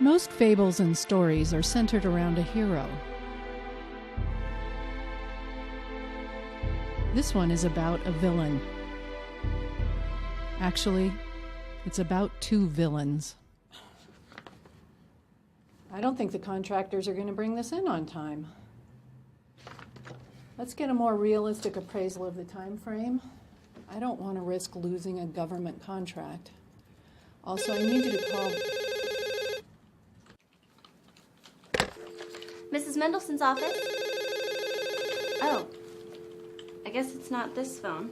Most fables and stories are centered around a hero. This one is about a villain. Actually, it's about two villains. I don't think the contractors are going to bring this in on time. Let's get a more realistic appraisal of the time frame. I don't want to risk losing a government contract. Also, I need you to call... Mrs. Mendelssohn's office? Oh, I guess it's not this phone.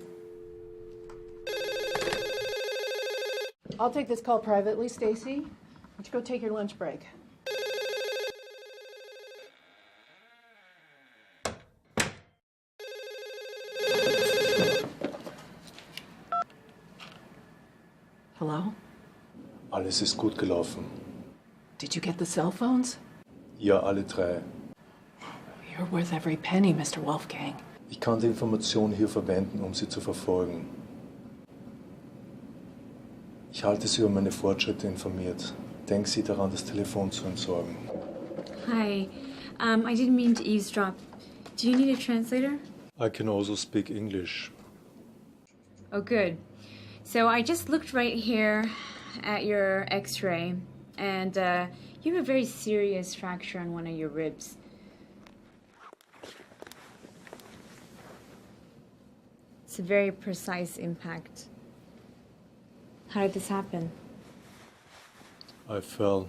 I'll take this call privately, Stacy. Why don't you go take your lunch break? Hello? Alles ist gut gelaufen. Did you get the cell phones? Ja, alle drei. You're worth every penny, Mr. Wolfgang. Ich kann die Informationen hier verwenden, um sie zu verfolgen. Ich halte Sie über meine Fortschritte informiert. Denken Sie daran, das Telefon zu entsorgen. Hi. I didn't mean to eavesdrop. Do you need a translator? I can also speak English. Oh, good. So I just looked right here at your x-ray, and you have a very serious fracture on one of your ribs. It's a very precise impact. How did this happen? I fell.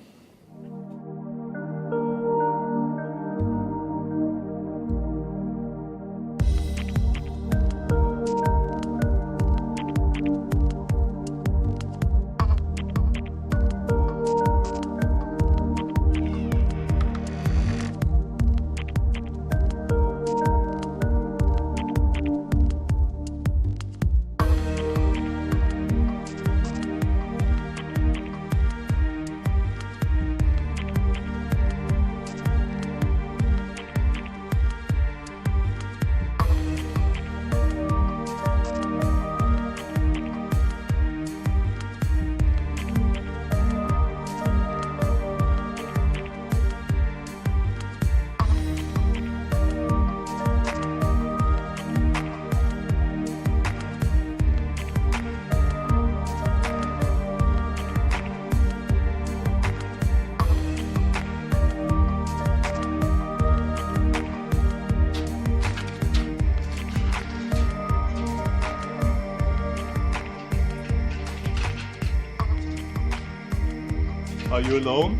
Are you alone?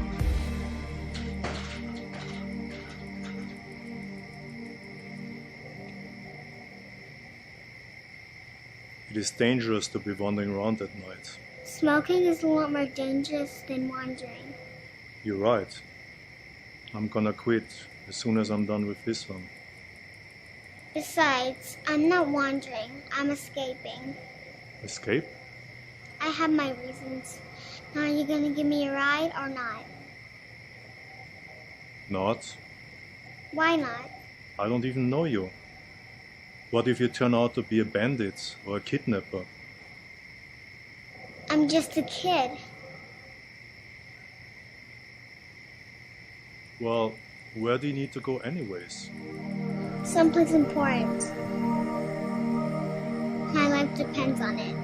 It is dangerous to be wandering around at night. Smoking is a lot more dangerous than wandering. You're right. I'm gonna quit as soon as I'm done with this one. Besides, I'm not wandering, I'm escaping. Escape? I have my reasons. Now, are you gonna give me a ride or not? Not. Why not? I don't even know you. What if you turn out to be a bandit or a kidnapper? I'm just a kid. Well, where do you need to go anyways? Someplace important. My life depends on it.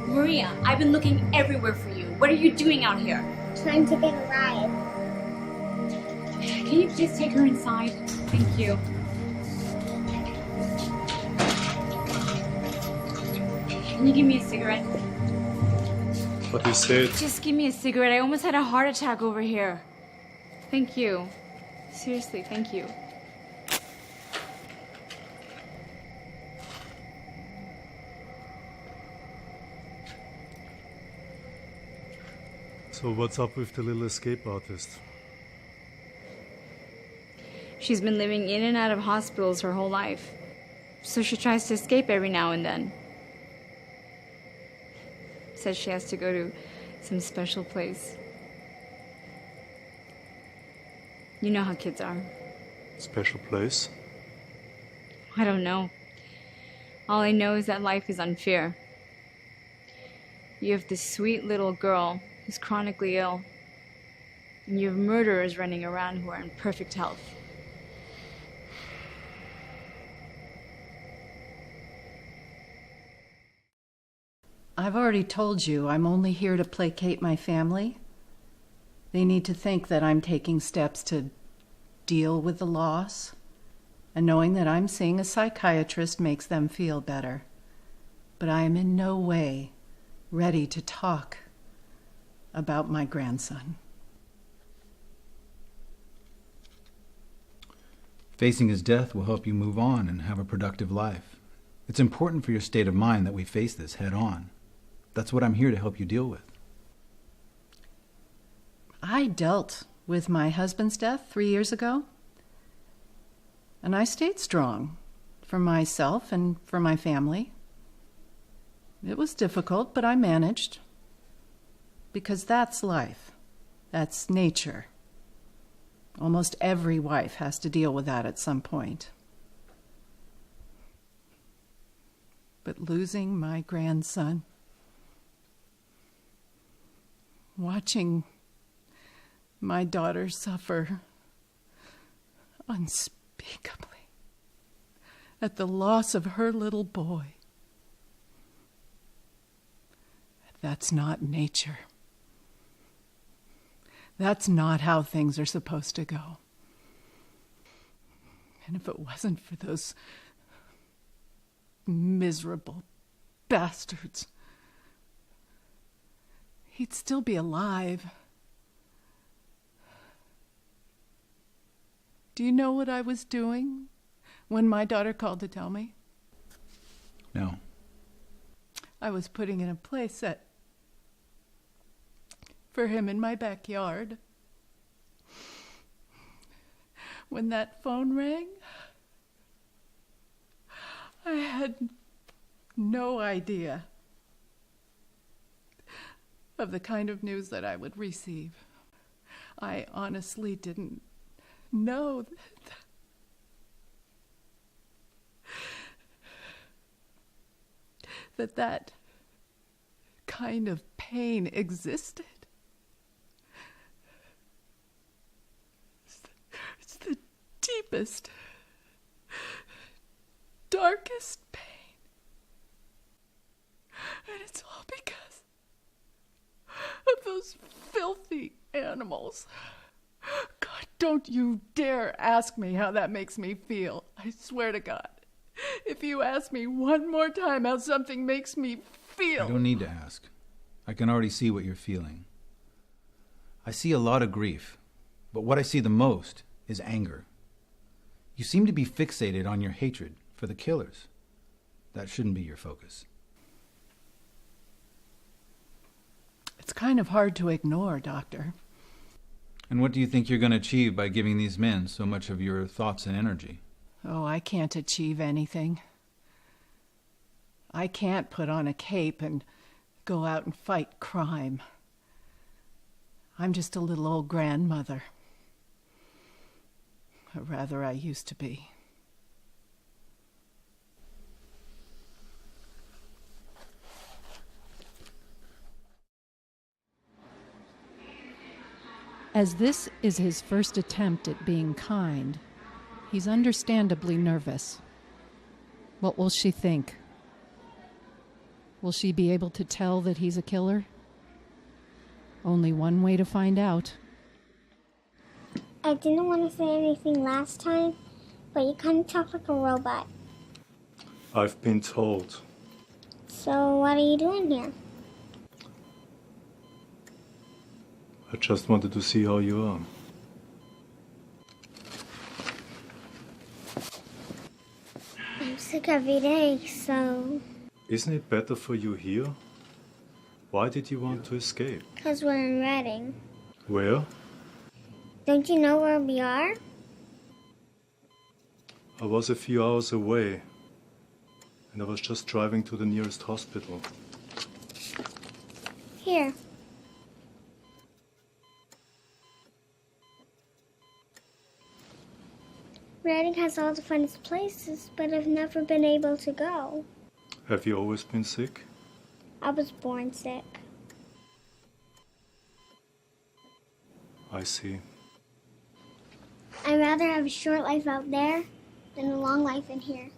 Maria, I've been looking everywhere for you. What are you doing out here? Trying to get a ride. Can you please take her inside? Thank you. Can you give me a cigarette? But you said... Just give me a cigarette. I almost had a heart attack over here. Thank you. Seriously, thank you. So what's up with the little escape artist? She's been living in and out of hospitals her whole life. So she tries to escape every now and then. Says she has to go to some special place. You know how kids are. Special place? I don't know. All I know is that life is unfair. You have this sweet little girl who's chronically ill, and you have murderers running around who are in perfect health. I've already told you I'm only here to placate my family. They need to think that I'm taking steps to deal with the loss, and knowing that I'm seeing a psychiatrist makes them feel better. But I am in no way ready to talk about my grandson. Facing his death will help you move on and have a productive life. It's important for your state of mind that we face this head on. That's what I'm here to help you deal with. I dealt with my husband's death 3 years ago, and I stayed strong for myself and for my family. It was difficult, but I managed. Because that's life. That's nature. Almost every wife has to deal with that at some point. But losing my grandson, watching my daughter suffer unspeakably at the loss of her little boy, that's not nature. That's not how things are supposed to go. And if it wasn't for those miserable bastards, he'd still be alive. Do you know what I was doing when my daughter called to tell me? No. I was putting in a play set for him in my backyard. When that phone rang, I had no idea of the kind of news that I would receive. I honestly didn't know that kind of pain existed. It's the deepest, darkest pain. And it's all because of those filthy animals. God, don't you dare ask me how that makes me feel. I swear to God. If you ask me one more time how something makes me feel... I don't need to ask. I can already see what you're feeling. I see a lot of grief, but what I see the most is anger. You seem to be fixated on your hatred for the killers. That shouldn't be your focus. It's kind of hard to ignore, Doctor. And what do you think you're going to achieve by giving these men so much of your thoughts and energy? Oh, I can't achieve anything. I can't put on a cape and go out and fight crime. I'm just a little old grandmother. Or rather, I used to be. As this is his first attempt at being kind, he's understandably nervous. What will she think? Will she be able to tell that he's a killer? Only one way to find out. I didn't want to say anything last time, but you kind of talk like a robot. I've been told. So what are you doing here? I just wanted to see how you are. I'm sick every day, so... Isn't it better for you here? Why did you want to escape? Because we're in Reading. Where? Don't you know where we are? I was a few hours away, and I was just driving to the nearest hospital. Here. Reading has all the funnest places, but I've never been able to go. Have you always been sick? I was born sick. I see. I'd rather have a short life out there than a long life in here.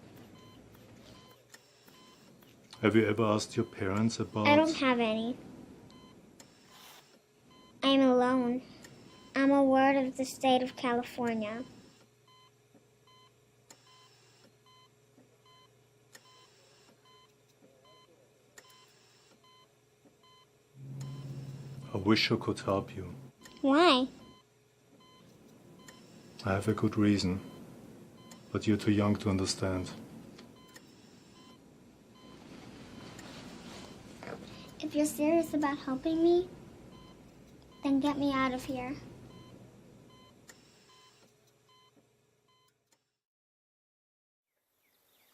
Have you ever asked your parents about... I don't have any. I'm alone. I'm a ward of the state of California. I wish I could help you. Why? I have a good reason, but you're too young to understand. If you're serious about helping me, then get me out of here.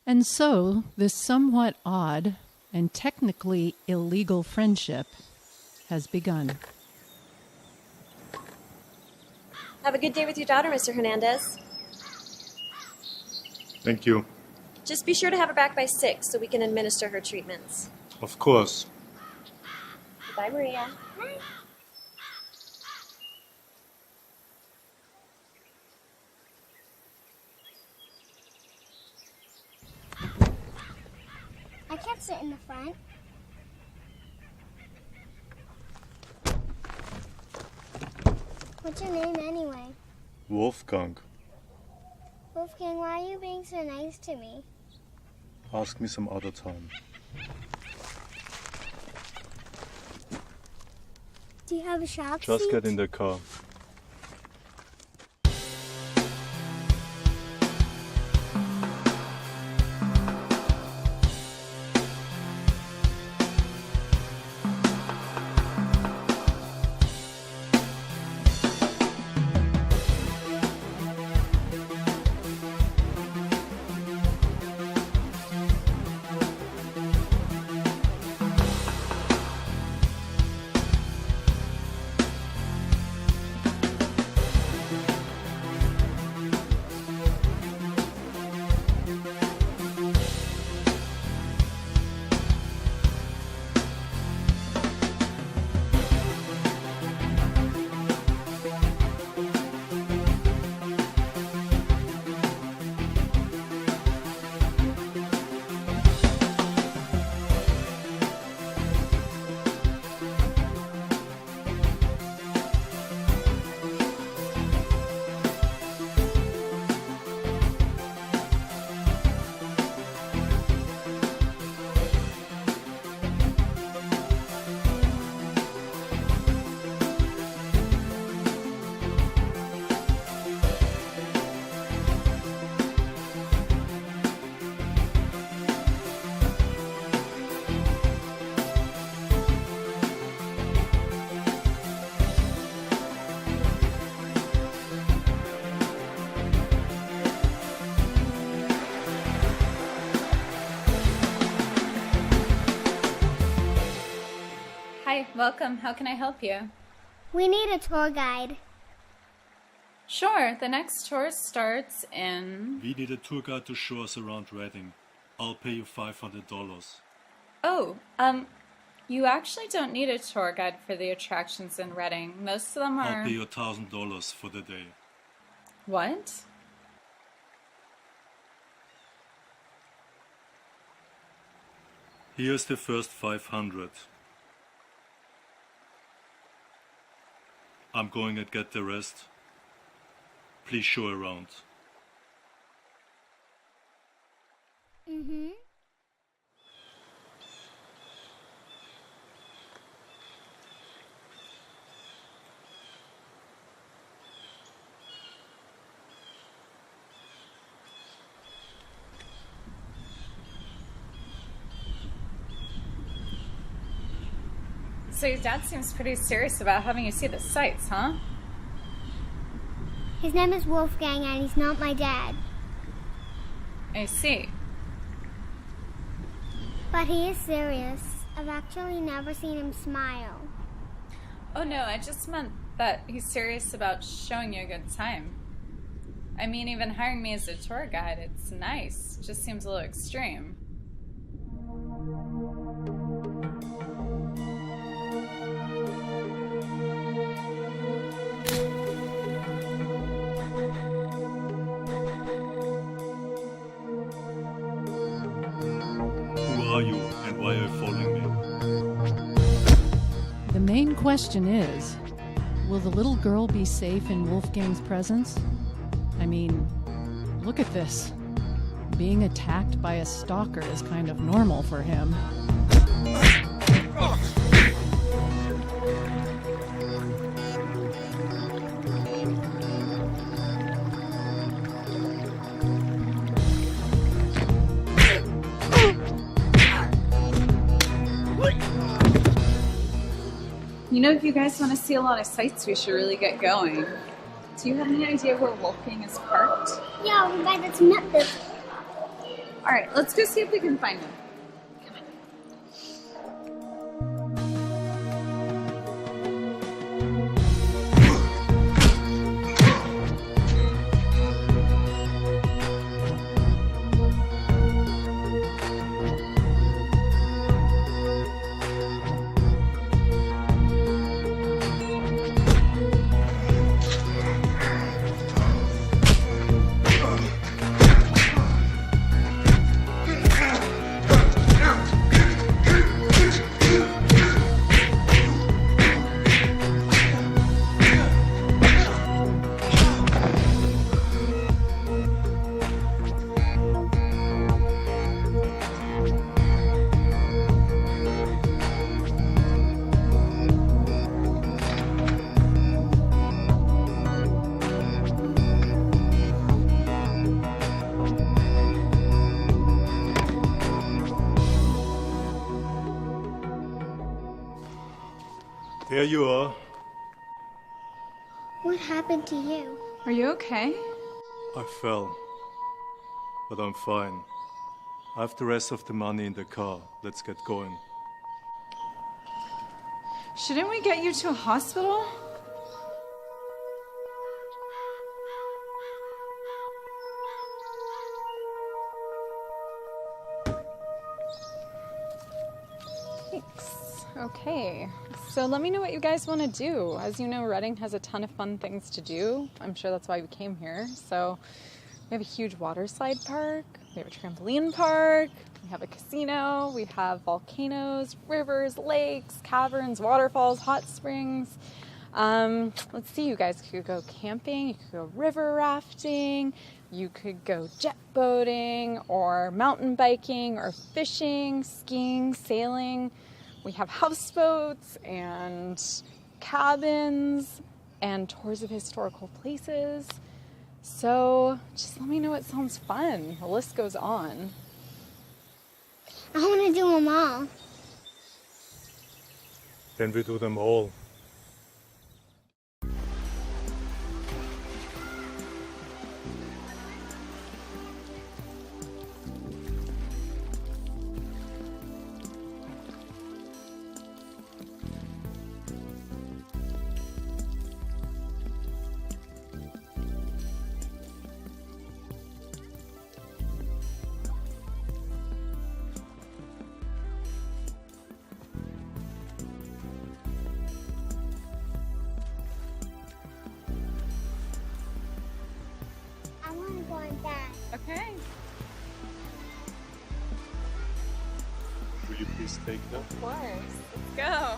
And so, this somewhat odd and technically illegal friendship has begun. Have a good day with your daughter, Mr. Hernandez. Thank you. Just be sure to have her back by 6 so we can administer her treatments. Of course. Bye, Maria. I can't sit in the front. What's your name anyway? Wolfgang, Wolfgang, why are you being so nice to me? ask me some other time. Do you have a shop Just seat? get in the car. Hi, welcome. How can I help you? We need a tour guide. Sure, the next tour starts in... We need a tour guide to show us around Reading. I'll pay you $500. Oh, you actually don't need a tour guide for the attractions in Reading. Most of them are... I'll pay you $1,000 for the day. What? Here's the first 500. I'm going to get the rest. Please show around. Mm-hmm. So your dad seems pretty serious about having you see the sights, huh? His name is Wolfgang and he's not my dad. I see. But he is serious. I've actually never seen him smile. Oh no, I just meant that he's serious about showing you a good time. I mean, even hiring me as a tour guide, it's nice. Just seems a little extreme. Why are you following me? The main question is, will the little girl be safe in Wolfgang's presence? I mean, look at this. Being attacked by a stalker is kind of normal for him. You know, if you guys want to see a lot of sights, we should really get going. Do you have any idea where Wolfgang is parked? Yeah, over by the cement building. Alright, let's go see if we can find him. There you are. What happened to you? Are you okay? I fell. But I'm fine. I have the rest of the money in the car. Let's get going. Shouldn't we get you to a hospital? Thanks. Okay. So let me know what you guys want to do. As you know, Reading has a ton of fun things to do. I'm sure that's why we came here. So we have a huge water slide park. We have a trampoline park. We have a casino. We have volcanoes, rivers, lakes, caverns, waterfalls, hot springs. Let's see, you guys could go camping, you could go river rafting, you could go jet boating or mountain biking or fishing, skiing, sailing. We have houseboats and cabins and tours of historical places. So just let me know what sounds fun. The list goes on. I want to do them all. Then we do them all. I want to go on that. Okay. Will you please take them? Of course. Let's go.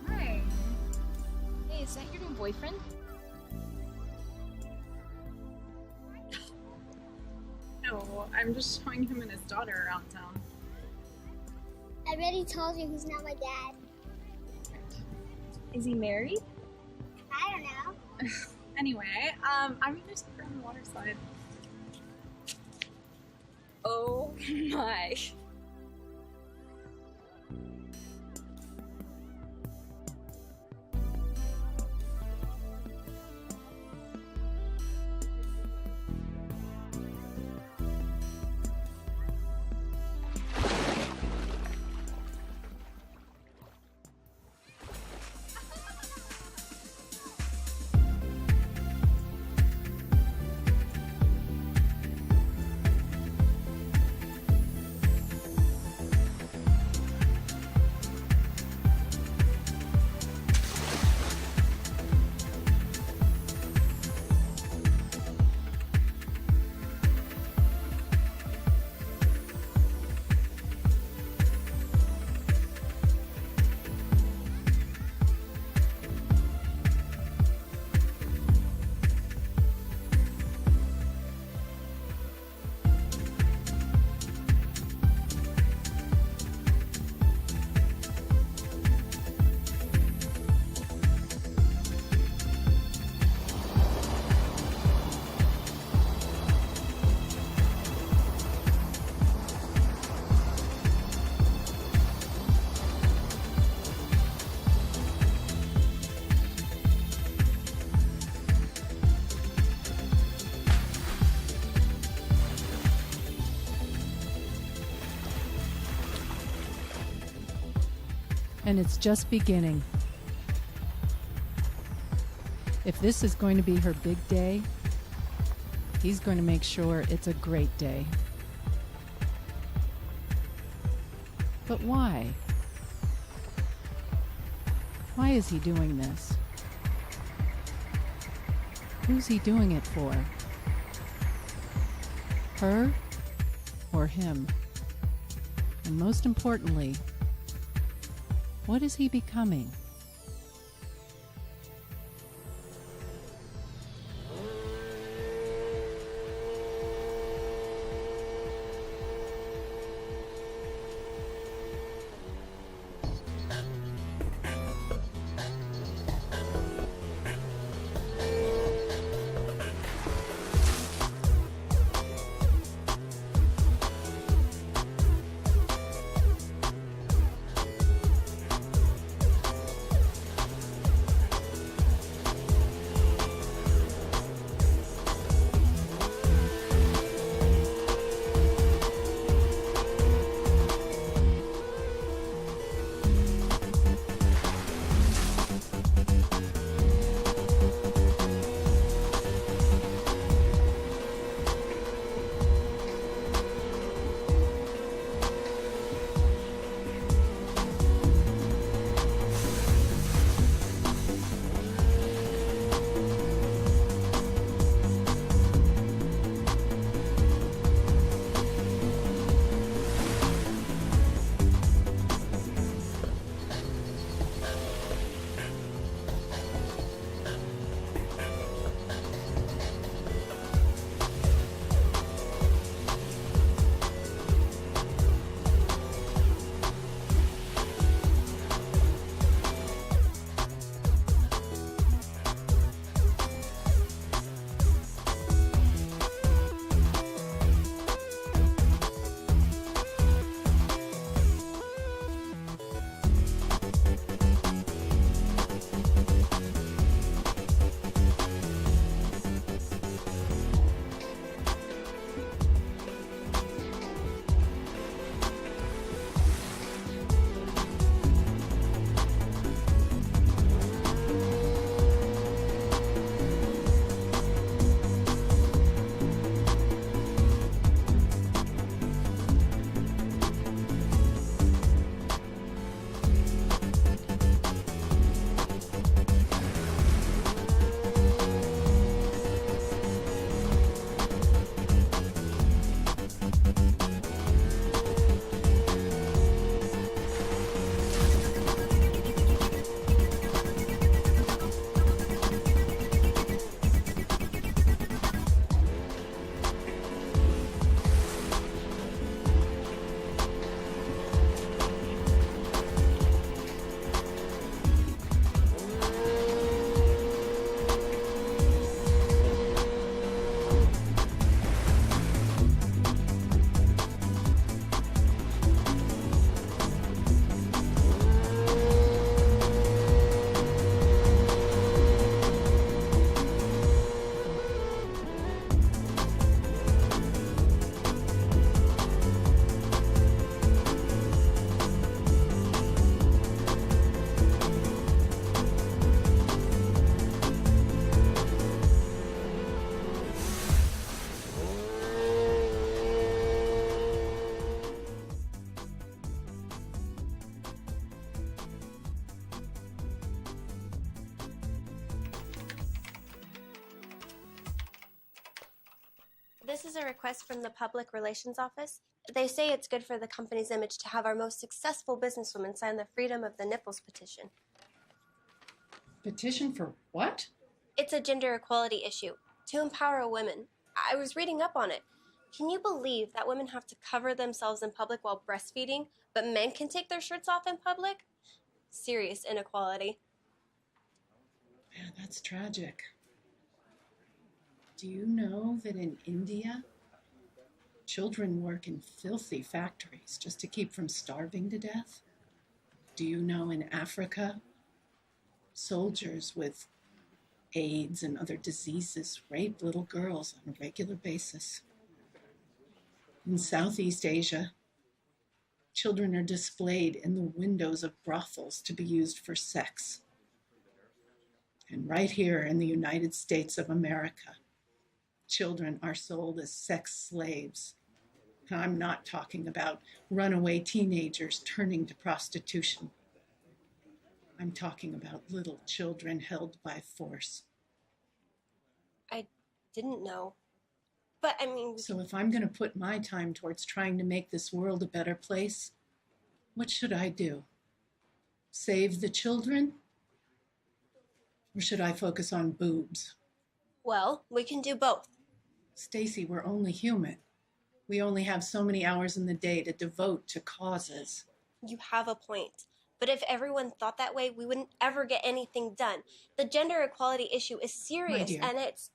Hi. Hey, is that your new boyfriend? No, I'm just showing him and his daughter around town. I already told you he's not my dad. Is he married? I don't know. Anyway, I'm gonna just put her on the water slide. Oh my. And it's just beginning. If this is going to be her big day, he's going to make sure it's a great day. But why? Why is he doing this? Who's he doing it for? Her or him? And most importantly, what is he becoming? This is a request from the Public Relations Office. They say it's good for the company's image to have our most successful businesswoman sign the Freedom of the Nipples petition. Petition for what? It's a gender equality issue, to empower women. I was reading up on it. Can you believe that women have to cover themselves in public while breastfeeding, but men can take their shirts off in public? Serious inequality. Yeah, that's tragic. Do you know that in India, children work in filthy factories just to keep from starving to death? Do you know in Africa, soldiers with AIDS and other diseases rape little girls on a regular basis? In Southeast Asia, Children are displayed in the windows of brothels to be used for sex. And right here in the United States of America, children are sold as sex slaves. And I'm not talking about runaway teenagers turning to prostitution. I'm talking about little children held by force. I didn't know. But I mean... So if I'm going to put my time towards trying to make this world a better place, what should I do? Save the children? Or should I focus on boobs? Well, we can do both. Stacy, we're only human. We only have so many hours in the day to devote to causes. You have a point. But if everyone thought that way, we wouldn't ever get anything done. The gender equality issue is serious, My dear, and it's...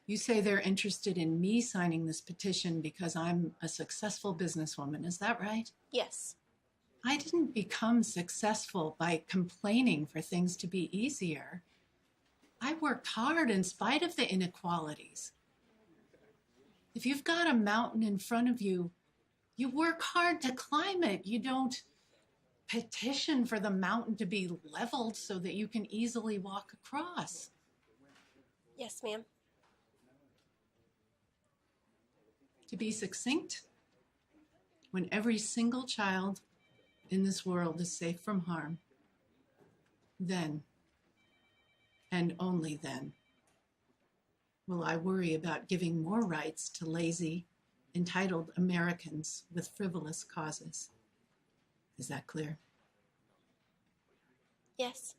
You say they're interested in me signing this petition because I'm a successful businesswoman. Is that right? Yes. I didn't become successful by complaining for things to be easier. I worked hard in spite of the inequalities. If you've got a mountain in front of you, you work hard to climb it. You don't petition for the mountain to be leveled so that you can easily walk across. Yes, ma'am. To be succinct, when every single child in this world is safe from harm, then, and only then, will I worry about giving more rights to lazy, entitled Americans with frivolous causes. Is that clear? Yes.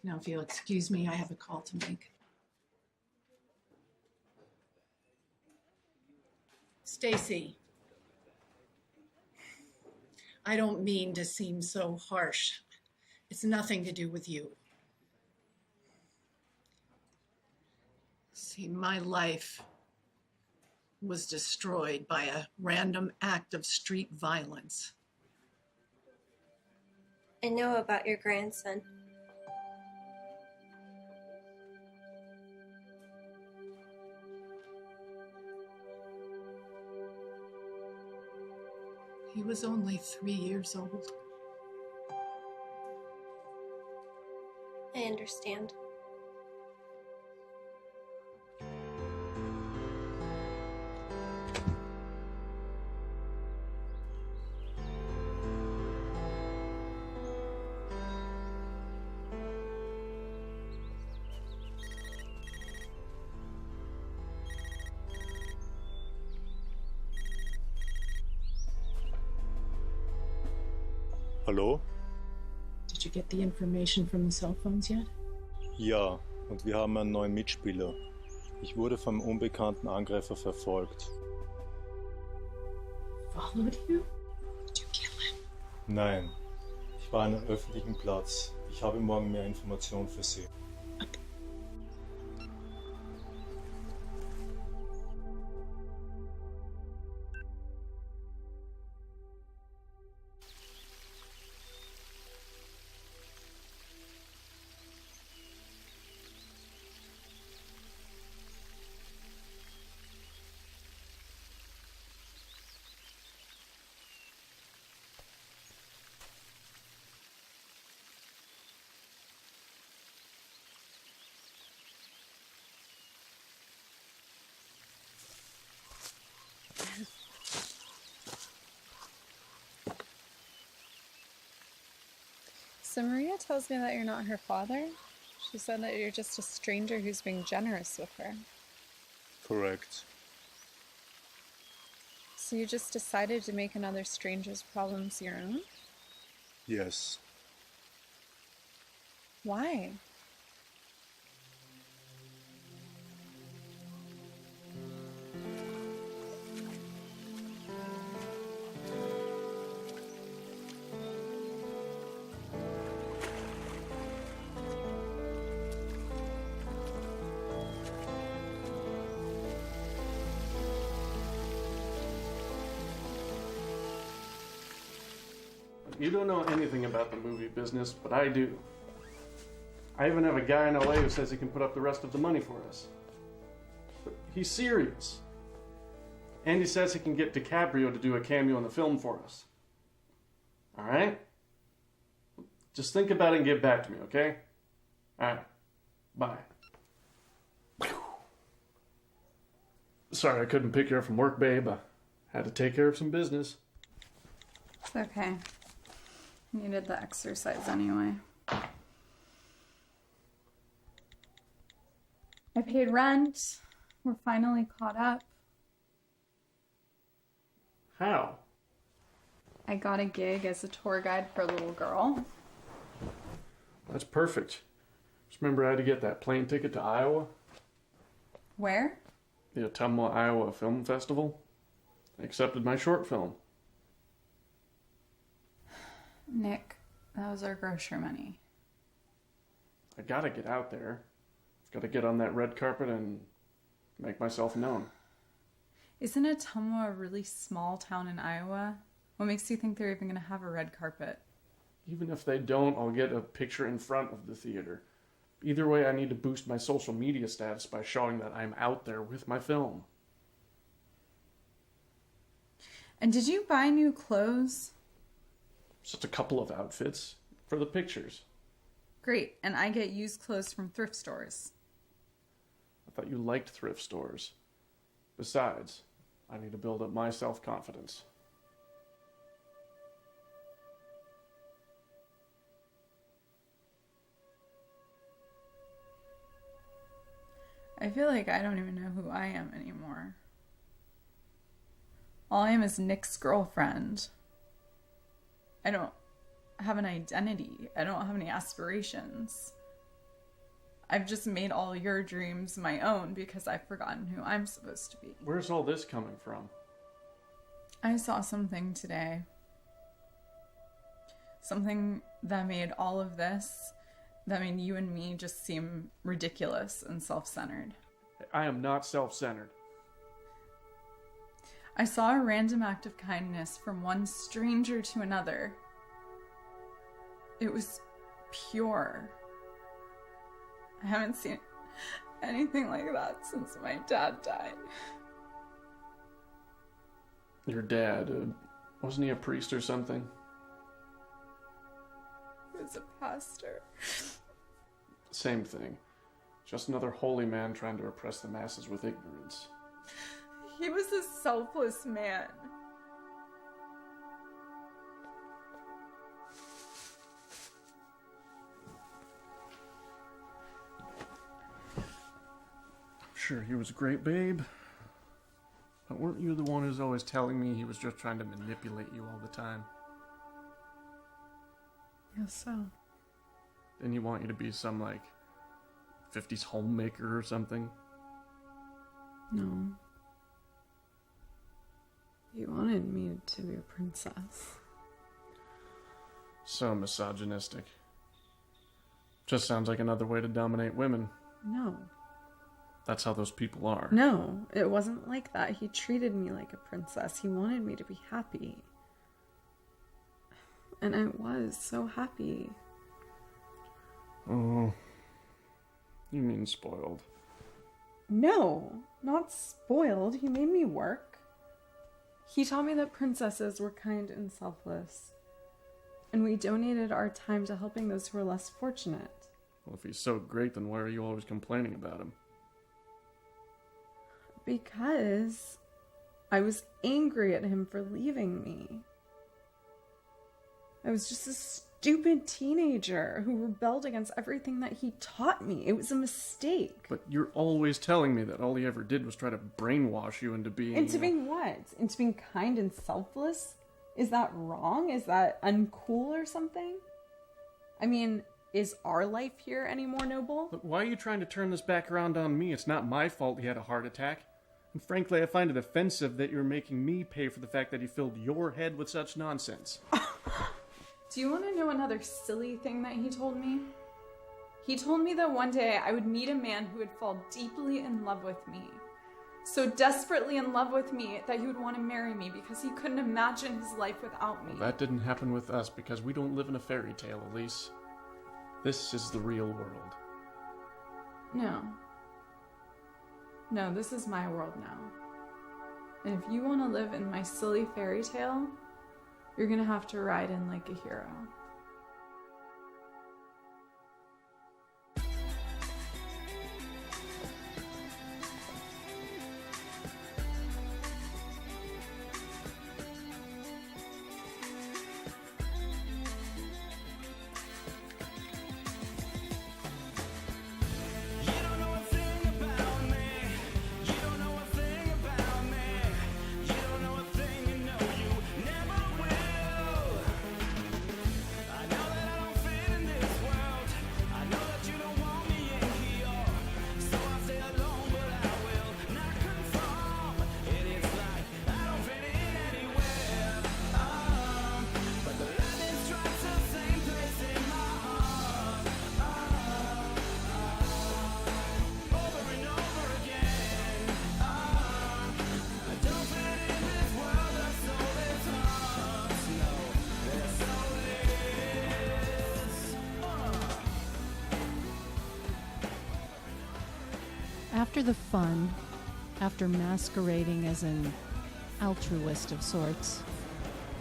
Now, if you'll excuse me, I have a call to make. Stacy, I don't mean to seem so harsh. It's nothing to do with you. See, my life was destroyed by a random act of street violence. I know about your grandson. He was only 3 years old. I understand. Hallo? Did you get the information from the cell phones yet? Ja, und wir haben einen neuen Mitspieler. Ich wurde vom unbekannten Angreifer verfolgt. Followed you? Did you kill him? Nein, ich war an einem öffentlichen Platz. Ich habe morgen mehr Informationen für Sie. So Maria tells me that you're not her father. She said that you're just a stranger who's being generous with her. Correct. So you just decided to make another stranger's problems your own? Yes. Why? You don't know anything about the movie business, but I do. I even have a guy in LA who says he can put up the rest of the money for us. But he's serious. Andy says he can get DiCaprio to do a cameo in the film for us. Alright? Just think about it and get back to me, okay? Alright. Bye. Sorry I couldn't pick you up from work, babe. I had to take care of some business. It's okay. Needed the exercise anyway. I paid rent. We're finally caught up. How? I got a gig as a tour guide for a little girl. That's perfect. Just remember I had to get that plane ticket to Iowa. Where? The Ottumwa, Iowa Film Festival. They accepted my short film. Nick, that was our grocery money. I gotta get out there. I've gotta get on that red carpet and make myself known. Isn't Ottumwa a really small town in Iowa? What makes you think they're even going to have a red carpet? Even if they don't, I'll get a picture in front of the theater. Either way, I need to boost my social media status by showing that I'm out there with my film. And did you buy new clothes? Just a couple of outfits for the pictures. Great, and I get used clothes from thrift stores. I thought you liked thrift stores. Besides, I need to build up my self-confidence. I feel like I don't even know who I am anymore. All I am is Nick's girlfriend. I don't have an identity. I don't have any aspirations. I've just made all your dreams my own because I've forgotten who I'm supposed to be. Where's all this coming from? I saw something today. Something that made all of this, that made you and me just seem ridiculous and self-centered. I am not self-centered. I saw a random act of kindness from one stranger to another. It was pure. I haven't seen anything like that since my dad died. Your dad, wasn't he a priest or something? He was a pastor. Same thing. Just another holy man trying to oppress the masses with ignorance. He was a selfless man. Sure, he was a great babe. But weren't you the one who's always telling me he was just trying to manipulate you all the time? Yes, so. Didn't he want you to be some, 50s homemaker or something? No. He wanted me to be a princess. So misogynistic. Just sounds like another way to dominate women. No. That's how those people are. No, it wasn't like that. He treated me like a princess. He wanted me to be happy. And I was so happy. Oh. You mean spoiled. No, not spoiled. He made me work. He taught me that princesses were kind and selfless. And we donated our time to helping those who were less fortunate. Well, if he's so great, then why are you always complaining about him? Because I was angry at him for leaving me. I was just a stupid teenager who rebelled against everything that he taught me. It was a mistake. But you're always telling me that all he ever did was try to brainwash you into being... Into being what? Into being kind and selfless? Is that wrong? Is that uncool or something? I mean, is our life here any more noble? But why are you trying to turn this back around on me? It's not my fault he had a heart attack. And frankly, I find it offensive that you're making me pay for the fact that he filled your head with such nonsense. Do you want to know another silly thing that he told me? He told me that one day I would meet a man who would fall deeply in love with me. So desperately in love with me that he would want to marry me because he couldn't imagine his life without me. Well, that didn't happen with us because we don't live in a fairy tale, Elise. This is the real world. No. No, this is my world now. And if you want to live in my silly fairy tale, you're gonna have to ride in like a hero. After the fun, after masquerading as an altruist of sorts,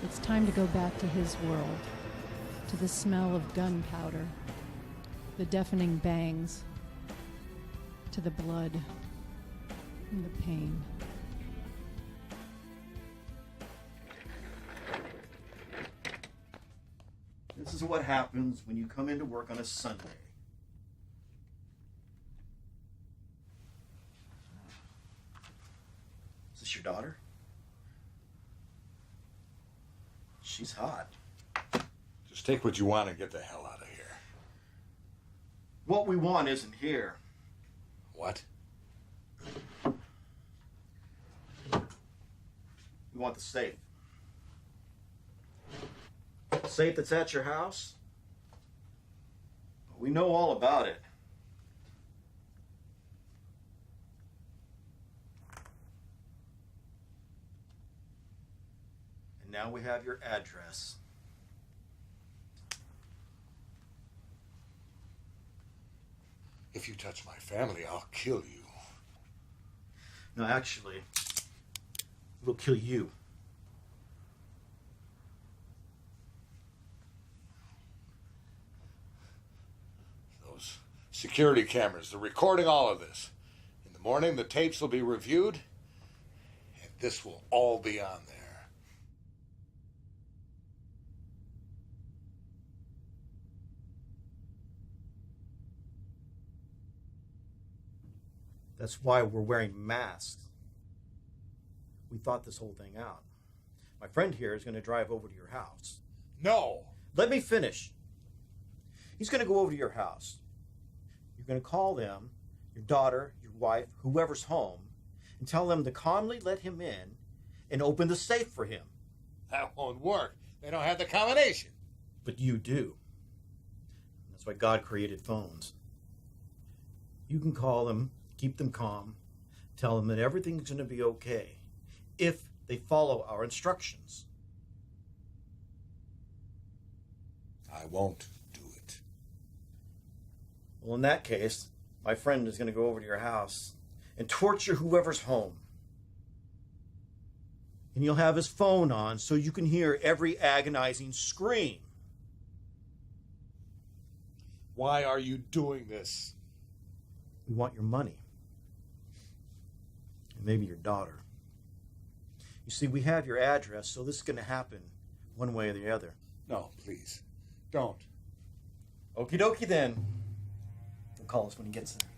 it's time to go back to his world, to the smell of gunpowder, the deafening bangs, to the blood and the pain. This is what happens when you come into work on a Sunday. Is this your daughter? She's hot. Just take what you want and get the hell out of here. What we want isn't here. What? We want the safe. The safe that's at your house? We know all about it. And now we have your address. If you touch my family, I'll kill you. No, actually, we'll kill you. Those security cameras, they're recording all of this. In the morning, the tapes will be reviewed, and this will all be on there. That's why we're wearing masks. We thought this whole thing out. My friend here is going to drive over to your house. No! Let me finish. He's going to go over to your house. You're going to call them, your daughter, your wife, whoever's home, and tell them to calmly let him in and open the safe for him. That won't work. They don't have the combination. But you do. That's why God created phones. You can call them, keep them calm, tell them that everything's going to be okay if they follow our instructions. I won't do it. Well, in that case, my friend is going to go over to your house and torture whoever's home. And you'll have his phone on so you can hear every agonizing scream. Why are you doing this? We want your money. And maybe your daughter. You see, we have your address, so this is going to happen one way or the other. No, please. Don't. Okie dokie then. He'll call us when he gets there.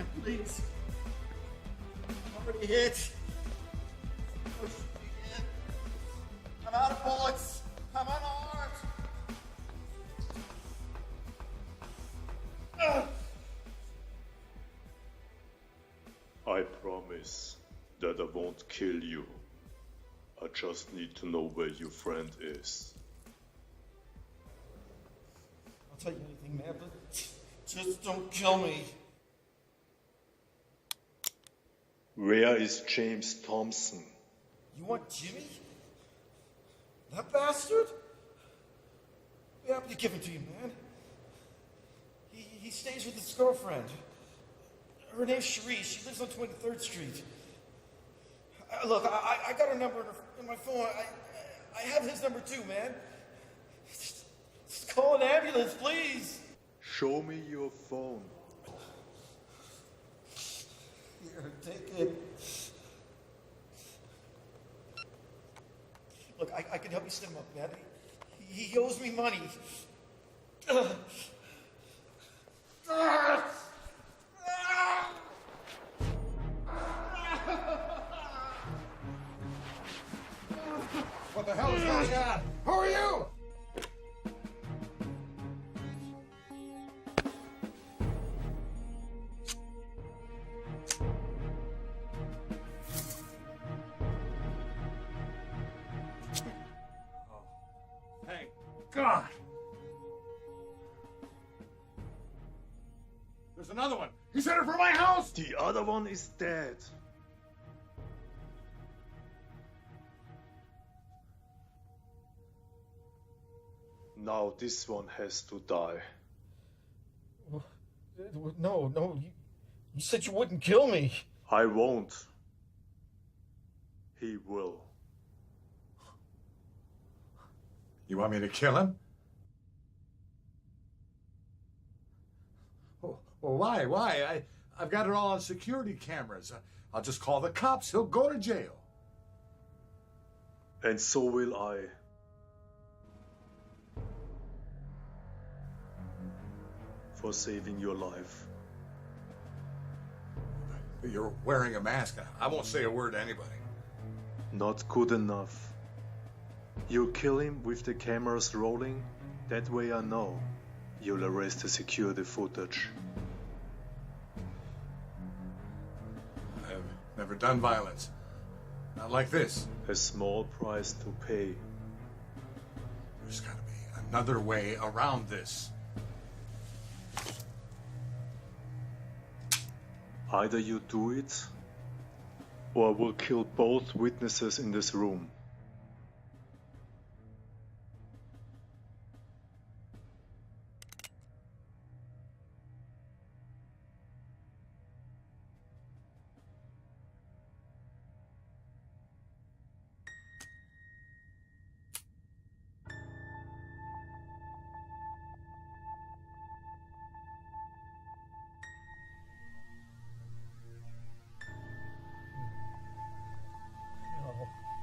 man, please. I'm already hit. Push me in. I'm out of bullets. I'm unarmed. I promise that I won't kill you. I just need to know where your friend is. I'll tell you anything, man, but just don't kill me. Where is James Thompson? You want Jimmy? That bastard? Be happy to give him to you, man. He stays with his girlfriend. Her name's Cherie. She lives on 23rd Street. Look, I got her number in my phone. I have his number too, man. Just call an ambulance, please. Show me your phone. Here, take it. Look, I can help you set him up, man. He owes me money. What the hell is going on? Who are you? Thank God. There's another one. He's headed for my house. The other one is dead. Now this one has to die. No, you said you wouldn't kill me. I won't. He will. You want me to kill him? Well, why? I've got it all on security cameras. I'll just call the cops. He'll go to jail. And so will I. For saving your life. But you're wearing a mask. I won't say a word to anybody. Not good enough. You kill him with the cameras rolling, that way I know you'll arrest the security footage. I've never done violence. Not like this. A small price to pay. There's gotta be another way around this. Either you do it, or I will kill both witnesses in this room.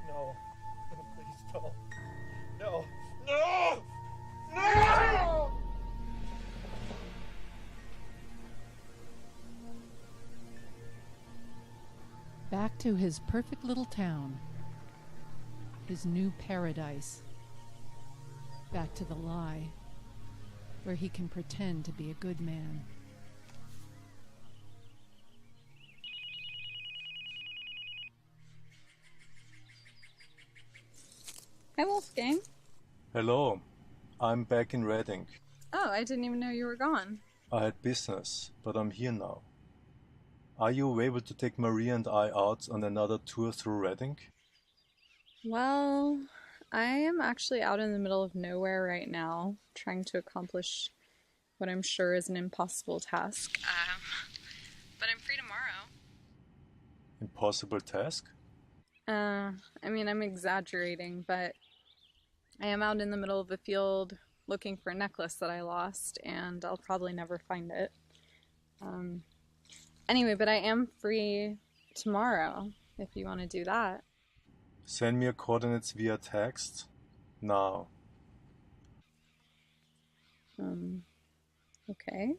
No, please don't. No! Back to his perfect little town, his new paradise. Back to the lie, where he can pretend to be a good man. Hi, Wolfgang. Hello, I'm back in Reading. Oh, I didn't even know you were gone. I had business, but I'm here now. Are you able to take Maria and I out on another tour through Reading? Well, I am actually out in the middle of nowhere right now, trying to accomplish what I'm sure is an impossible task. But I'm free tomorrow. Impossible task? I mean, I'm exaggerating, but I am out in the middle of the field looking for a necklace that I lost, and I'll probably never find it. Anyway, but I am free tomorrow, if you want to do that. Send me your coordinates via text now. Okay.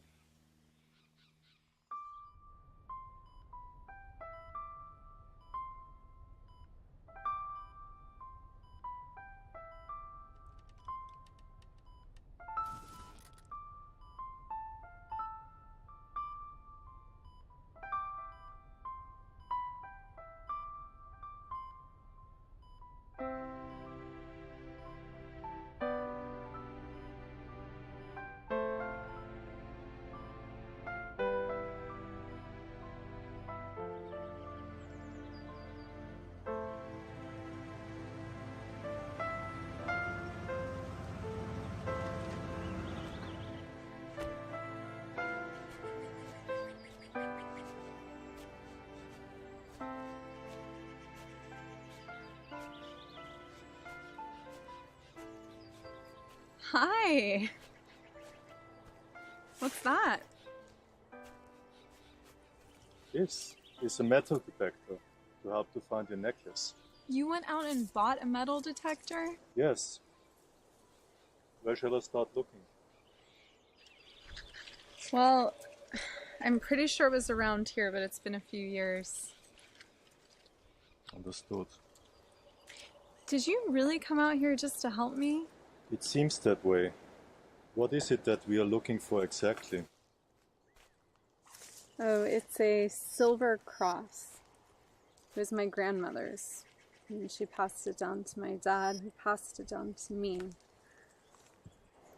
Hi. What's that? This is a metal detector to help to find your necklace. You went out and bought a metal detector? Yes. Where shall I start looking? Well, I'm pretty sure it was around here, but it's been a few years. Understood. Did you really come out here just to help me? It seems that way. What is it that we are looking for exactly? Oh, it's a silver cross. It was my grandmother's. And she passed it down to my dad, who passed it down to me.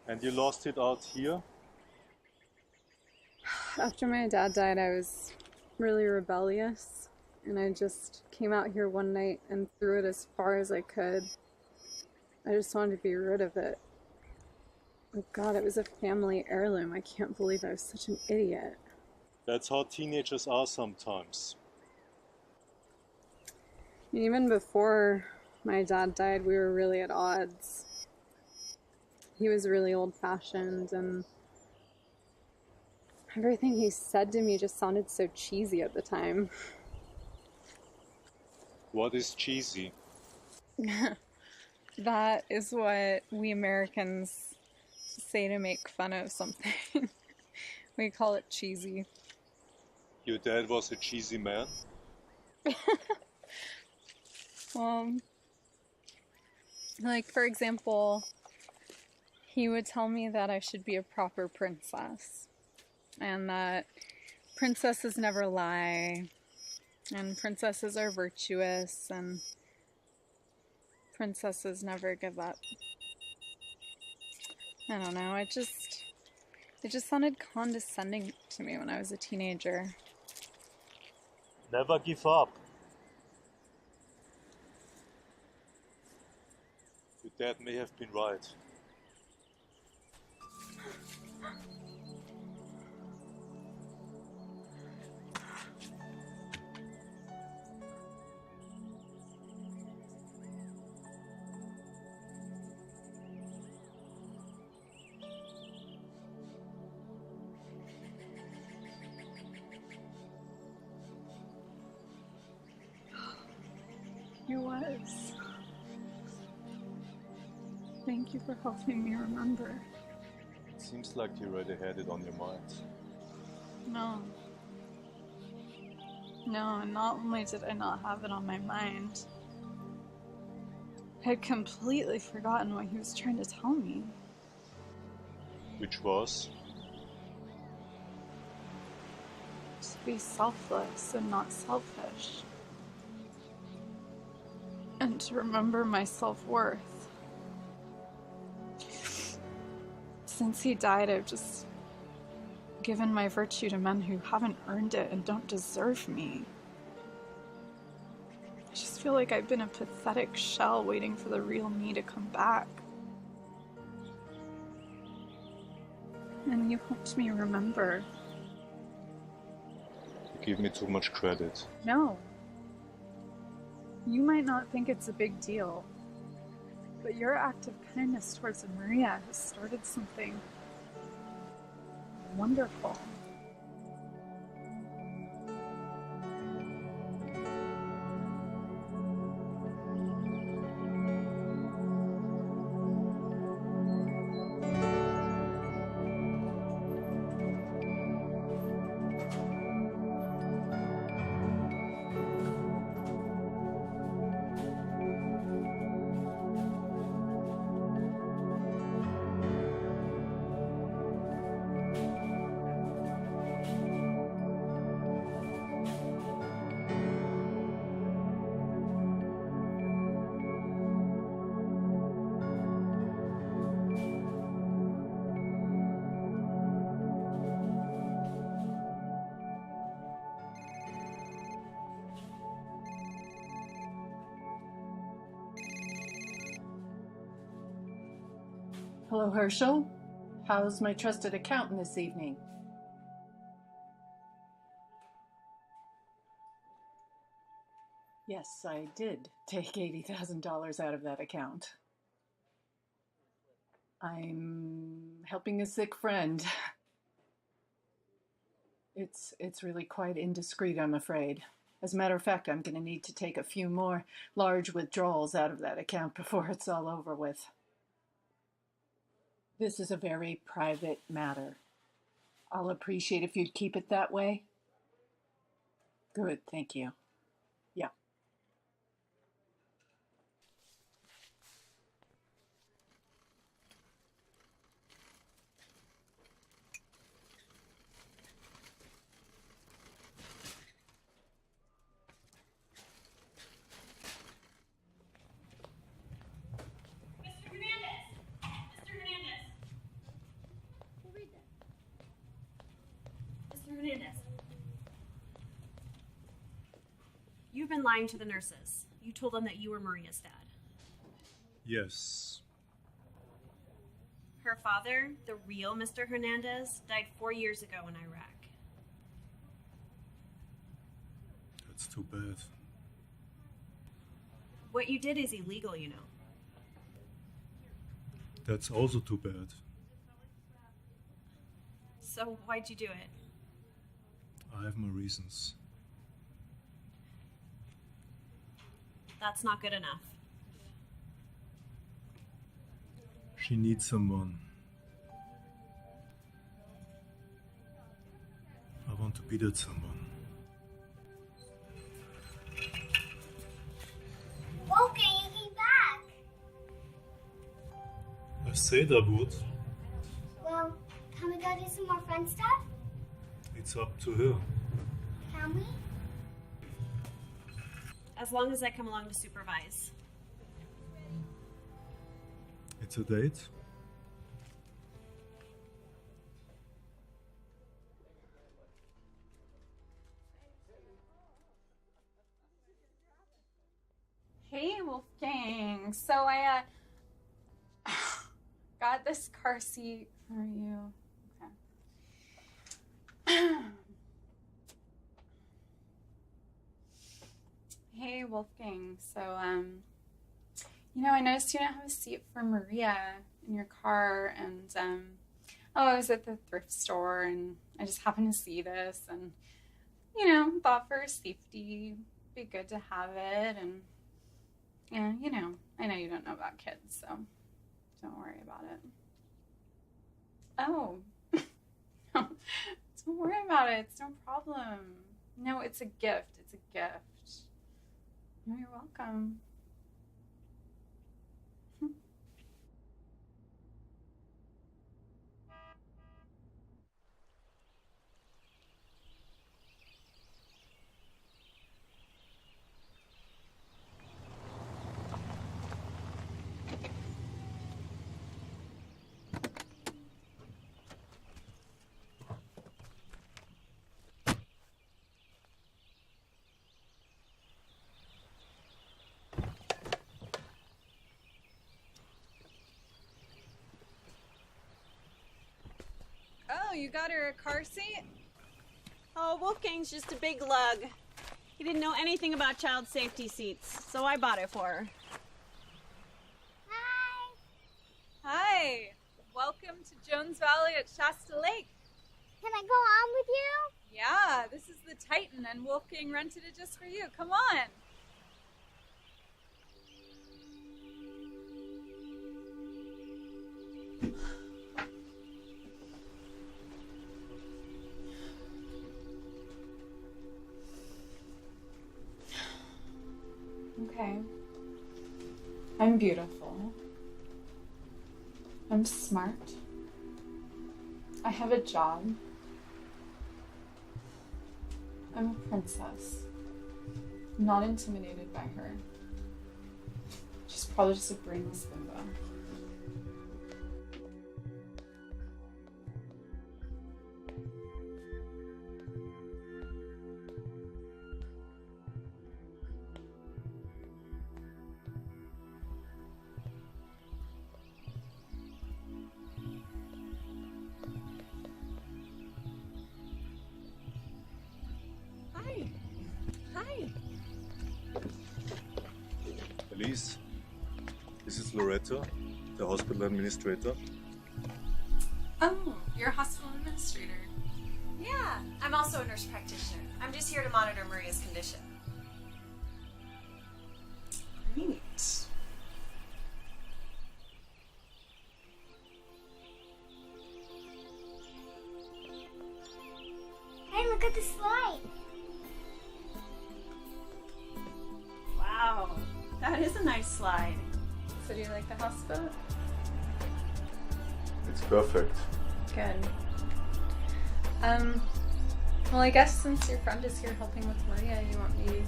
And you lost it out here? After my dad died, I was really rebellious. And I just came out here one night and threw it as far as I could. I just wanted to be rid of it. Oh God, it was a family heirloom. I can't believe I was such an idiot. That's how teenagers are sometimes. Even before my dad died, we were really at odds. He was really old-fashioned, and everything he said to me just sounded so cheesy at the time. What is cheesy? That is what we Americans say to make fun of something. We call it cheesy. Your dad was a cheesy man? Like, for example, he would tell me that I should be a proper princess, and that princesses never lie, and princesses are virtuous, and princesses never give up. I don't know, it just sounded condescending to me when I was a teenager. Never give up. Your dad may have been right. He was. Thank you for helping me remember. It seems like you already had it on your mind. No. No, and not only did I not have it on my mind, I had completely forgotten what he was trying to tell me. Which was? To be selfless and not selfish. And to remember my self-worth. Since he died, I've just given my virtue to men who haven't earned it and don't deserve me. I just feel like I've been a pathetic shell waiting for the real me to come back. And you helped me remember. You give me too much credit. No. You might not think it's a big deal, but your act of kindness towards Maria has started something wonderful. Hello, Herschel. How's my trusted accountant this evening? Yes, I did take $80,000 out of that account. I'm helping a sick friend. It's really quite indiscreet, I'm afraid. As a matter of fact, I'm going to need to take a few more large withdrawals out of that account before it's all over with. This is a very private matter. I'll appreciate if you'd keep it that way. Good, thank you. Yeah. You've been lying to the nurses. You told them that you were Maria's dad. Yes. Her father, the real Mr. Hernandez, died 4 years ago in Iraq. That's too bad. What you did is illegal, you know. That's also too bad. So why'd you do it? I have my reasons. That's not good enough. She needs someone. I want to be that someone. Okay, you came back. I said I would. Well, can we go do some more fun stuff? It's up to her. Can we? As long as I come along to supervise. It's a date? Hey, Wolfgang. So I got this car seat for you. Okay. Hey, Wolfgang. So, I noticed you don't have a seat for Maria in your car, and, I was at the thrift store, and I just happened to see this, and, thought for safety, it'd be good to have it, and, yeah, I know you don't know about kids, so don't worry about it. Oh, no, don't worry about it. It's no problem. No, it's a gift. It's a gift. No, you're welcome. Oh, you got her a car seat? Oh, Wolfgang's just a big lug. He didn't know anything about child safety seats, so I bought it for her. Hi. Hi. Welcome to Jones Valley at Shasta Lake. Can I go on with you? Yeah, this is the Titan, and Wolfgang rented it just for you. Come on. Okay. I'm beautiful. I'm smart. I have a job. I'm a princess. I'm not intimidated by her. She's probably just a brainless bimbo. Hi. Elise, this is Loretta. the hospital administrator. Oh, you're a hospital administrator. Yeah, I'm also a nurse practitioner. I'm just here to monitor Maria's condition. Great. Hey, look at the slide. Wow, that is a nice slide. So do you like the hospital? It's perfect. Good. Well, I guess since your friend is here helping with Maria, you won't be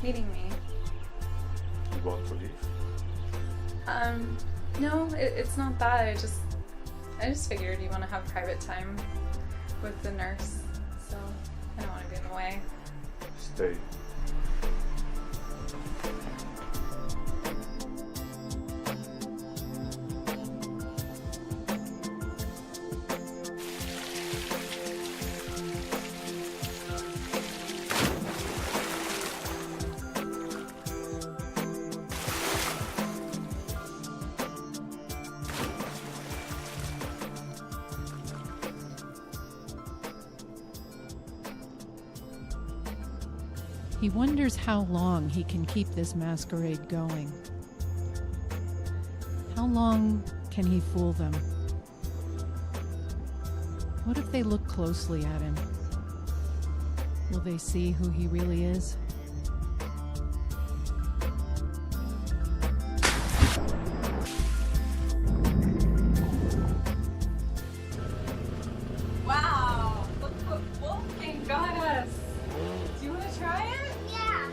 meeting me. You want to leave? No, it's not that. I just figured you want to have private time with the nurse, so I don't want to be in the way. Stay. He wonders how long he can keep this masquerade going. How long can he fool them? What if they look closely at him? Will they see who he really is? Wow! Look what Wolfgang got us! Do you want to try it? Yeah.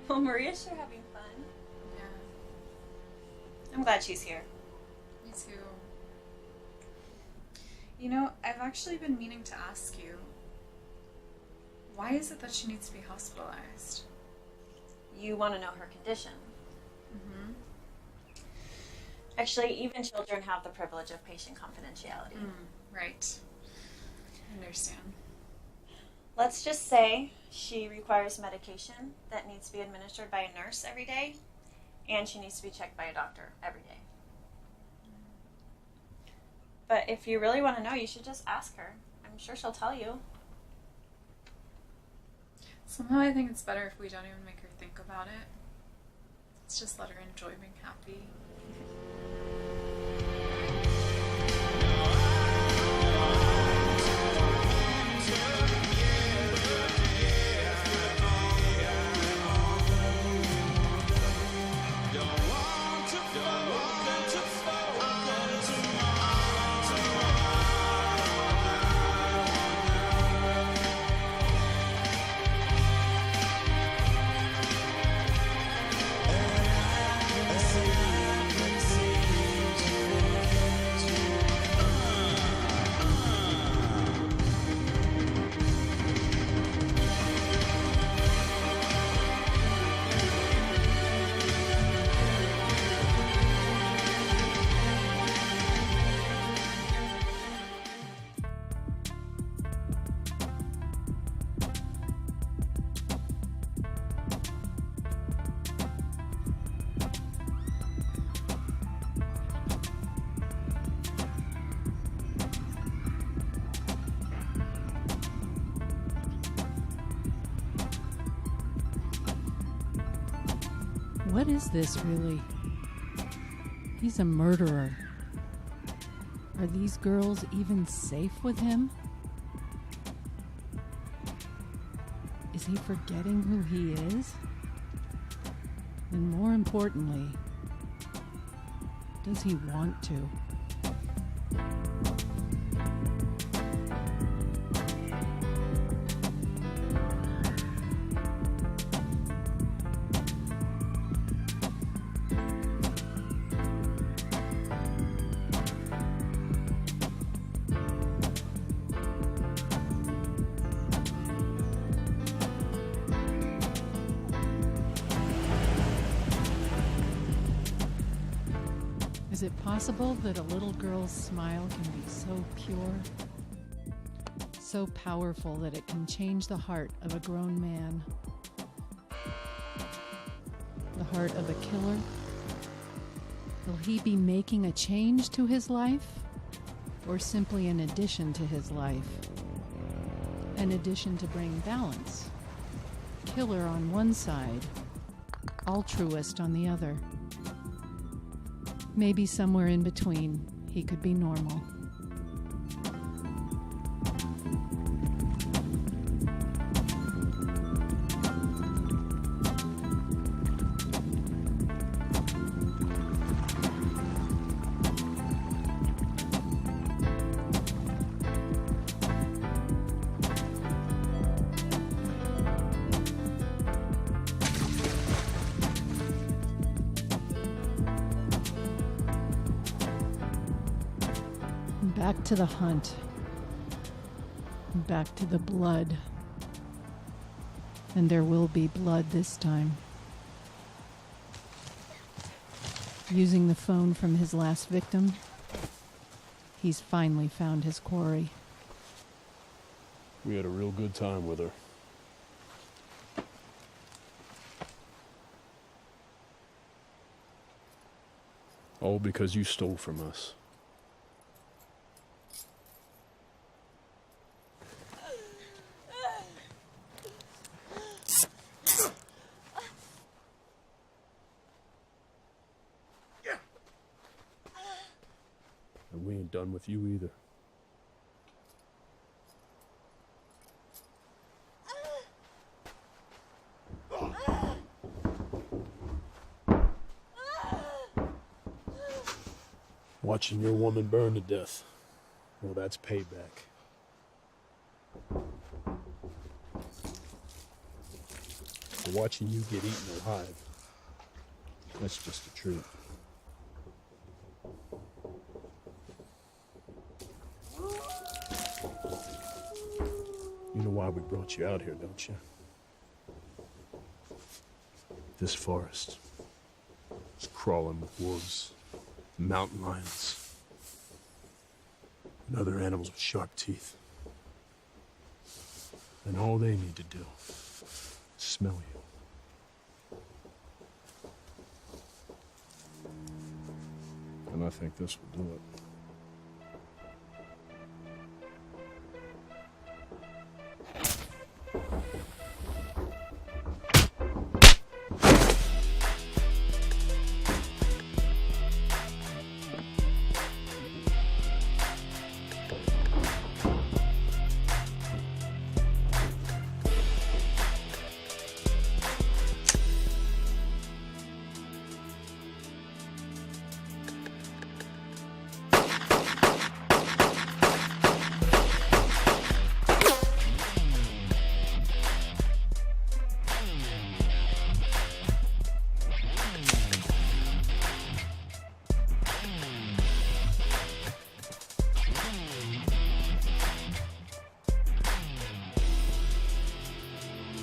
Well, Maria's sure having fun. Yeah, I'm glad she's here. me too. You know, I've actually been meaning to ask you, why is it that she needs to be hospitalized? You want to know her condition. Mm-hmm. Actually, even children have the privilege of patient confidentiality. Right. I understand. Let's just say she requires medication that needs to be administered by a nurse every day, and she needs to be checked by a doctor every day. But if you really want to know, you should just ask her. I'm sure she'll tell you. Somehow I think it's better if we don't even make her think about it. Let's just let her enjoy being happy. What is this really? He's a murderer. Are these girls even safe with him? Is he forgetting who he is? And more importantly, does he want to? Is it possible that a little girl's smile can be so pure, so powerful that it can change the heart of a grown man? The heart of a killer? Will he be making a change to his life, or simply an addition to his life? An addition to bring balance. Killer on one side, altruist on the other. Maybe somewhere in between, he could be normal. Back to the hunt. Back to the blood. And there will be blood this time. Using the phone from his last victim, he's finally found his quarry. We had a real good time with her. All because you stole from us. And we ain't done with you either. Watching your woman burn to death, well, that's payback. For watching you get eaten alive, that's just a treat. You know why we brought you out here, don't you? This forest is crawling with wolves, mountain lions, and other animals with sharp teeth. And all they need to do is smell you. And I think this will do it.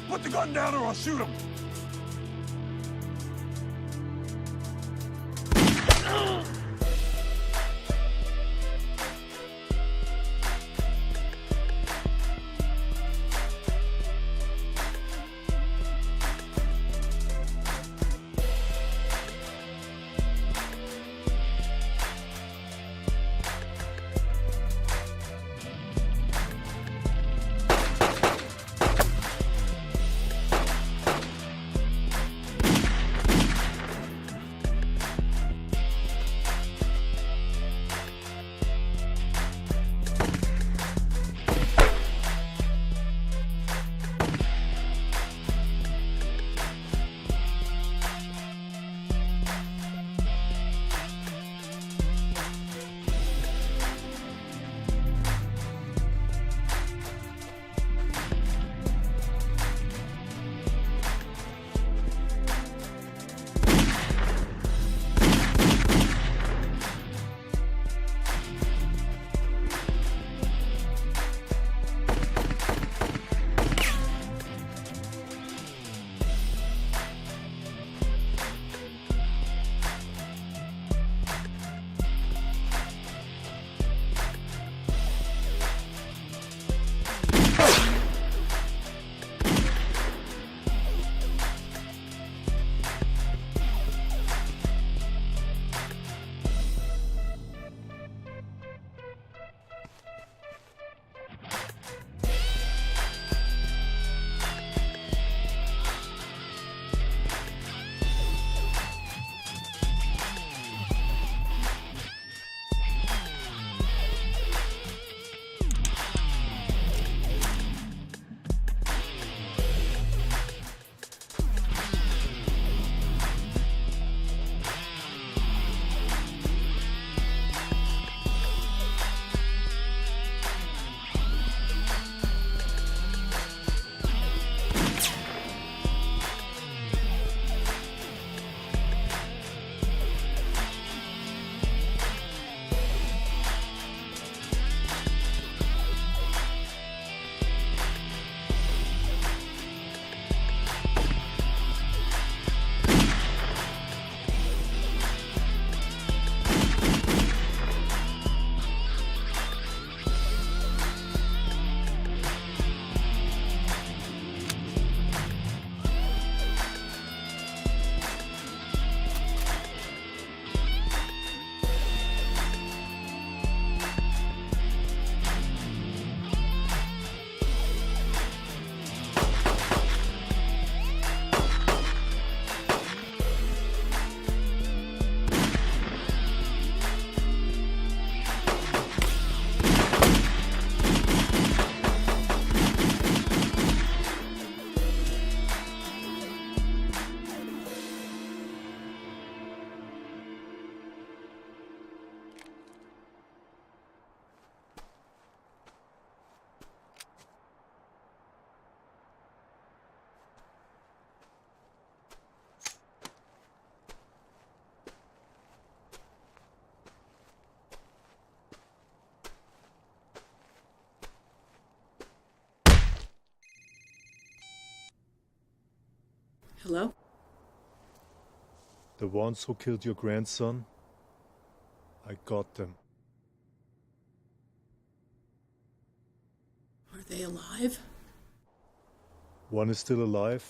Put the gun down or I'll shoot him! Hello? The ones who killed your grandson? I got them. Are they alive? One is still alive.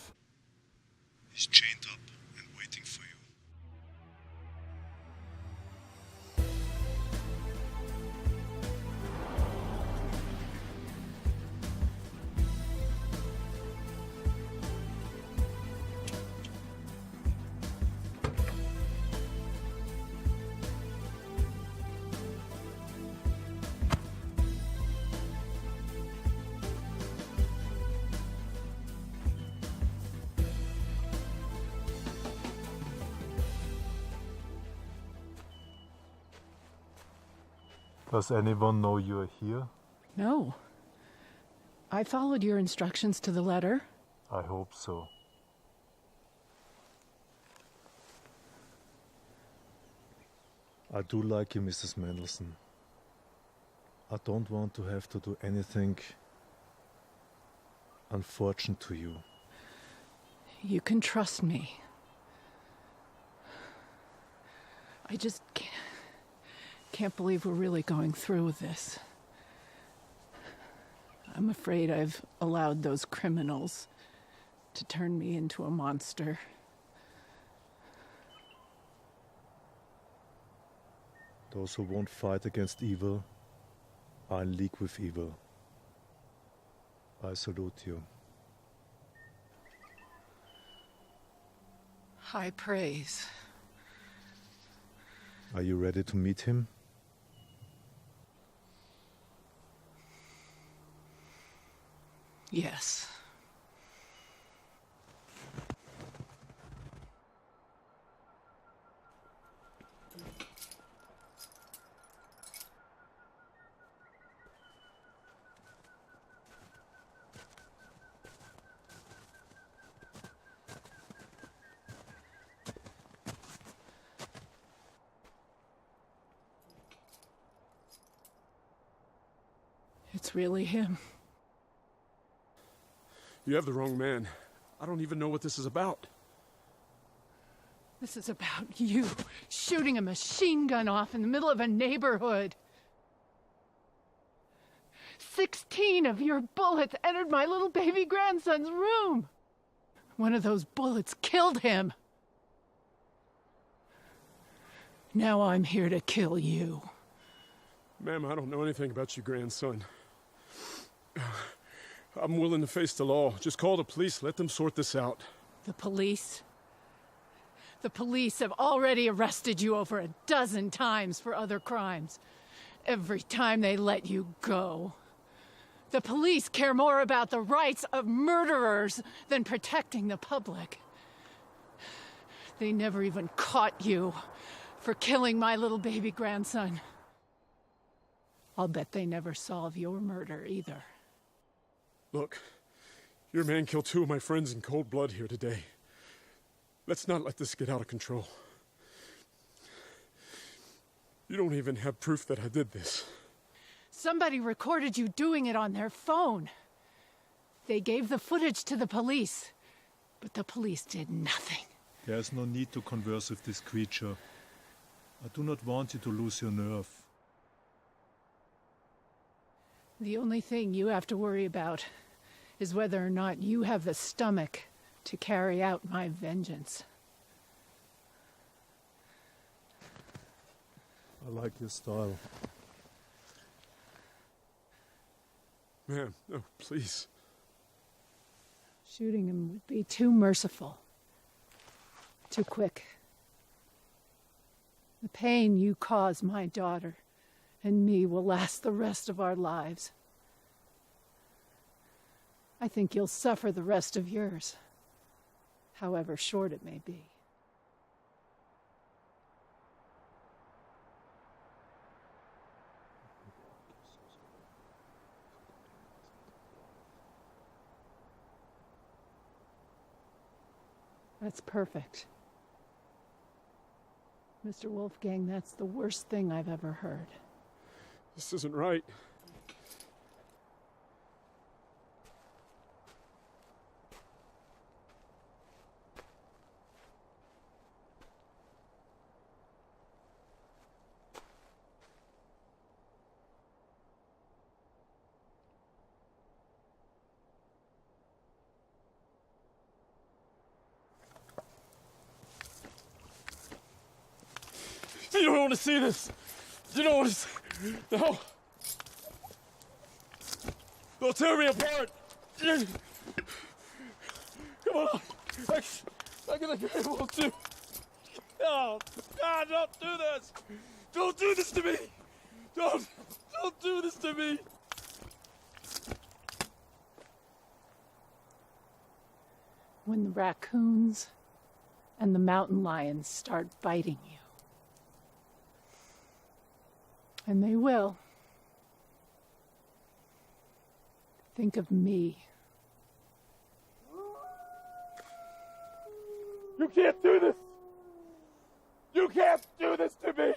He's chained up and waiting for you. Does anyone know you are here? No. I followed your instructions to the letter. I hope so. I do like you, Mrs. Mendelssohn. I don't want to have to do anything unfortunate to you. You can trust me. I just can't believe we're really going through with this. I'm afraid I've allowed those criminals to turn me into a monster. Those who won't fight against evil are in league with evil. I salute you. High praise. Are you ready to meet him? Yes. It's really him. You have the wrong man. I don't even know what this is about. This is about you shooting a machine gun off in the middle of a neighborhood. 16 of your bullets entered my little baby grandson's room. One of those bullets killed him. Now I'm here to kill you. Ma'am, I don't know anything about your grandson. I'm willing to face the law. Just call the police. Let them sort this out. The police? The police have already arrested you over a dozen times for other crimes. Every time they let you go. The police care more about the rights of murderers than protecting the public. They never even caught you for killing my little baby grandson. I'll bet they never solve your murder either. Look, your man killed 2 of my friends in cold blood here today. Let's not let this get out of control. You don't even have proof that I did this. Somebody recorded you doing it on their phone. They gave the footage to the police, but the police did nothing. There is no need to converse with this creature. I do not want you to lose your nerve. The only thing you have to worry about is whether or not you have the stomach to carry out my vengeance. I like your style. Ma'am, no, please. Shooting him would be too merciful. Too quick. The pain you cause my daughter and me will last the rest of our lives. I think you'll suffer the rest of yours, however short it may be. That's perfect. Mr. Wolfgang, that's the worst thing I've ever heard. This isn't right. You don't want to see this. You don't want to see... No. They'll tear me apart. Come on. I'm gonna be able to... Oh, God, don't do this. Don't do this to me. Don't do this to me. When the raccoons and the mountain lions start biting you. And they will. Think of me. You can't do this. You can't do this to me.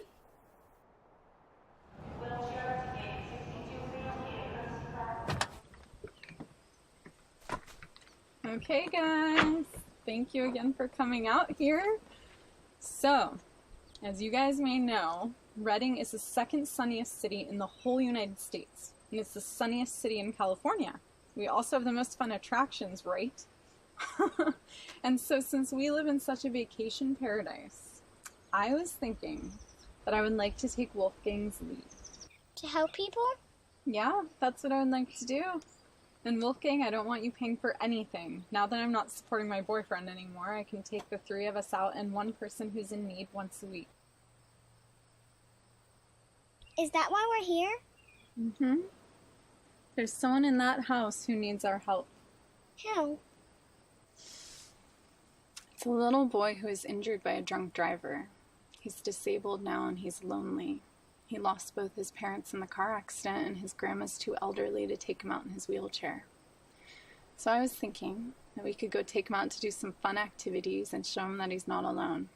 Okay, guys. Thank you again for coming out here. So, as you guys may know, Redding is the second sunniest city in the whole United States, and it's the sunniest city in California. We also have the most fun attractions, right? And so since we live in such a vacation paradise, I was thinking that I would like to take Wolfgang's lead. To help people? Yeah, that's what I would like to do. And Wolfgang, I don't want you paying for anything. Now that I'm not supporting my boyfriend anymore, I can take the three of us out and one person who's in need once a week. Is that why we're here? Mm-hmm. There's someone in that house who needs our help. How? It's a little boy who is injured by a drunk driver. He's disabled now and he's lonely. He lost both his parents in the car accident, and his grandma's too elderly to take him out in his wheelchair. So I was thinking that we could go take him out to do some fun activities and show him that he's not alone.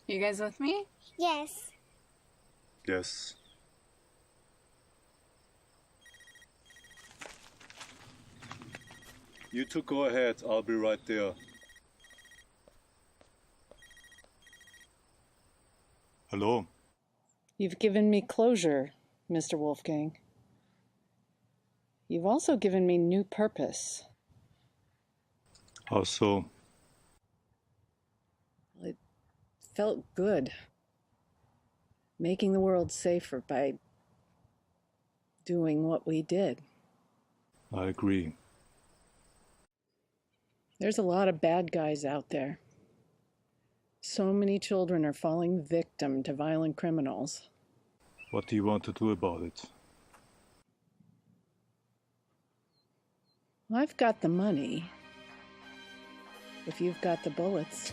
You guys with me? Yes. Yes. You two go ahead, I'll be right there. Hello? You've given me closure, Mr. Wolfgang. You've also given me new purpose. How so? It felt good. Making the world safer by doing what we did. I agree. There's a lot of bad guys out there. So many children are falling victim to violent criminals. What do you want to do about it? I've got the money. If you've got the bullets.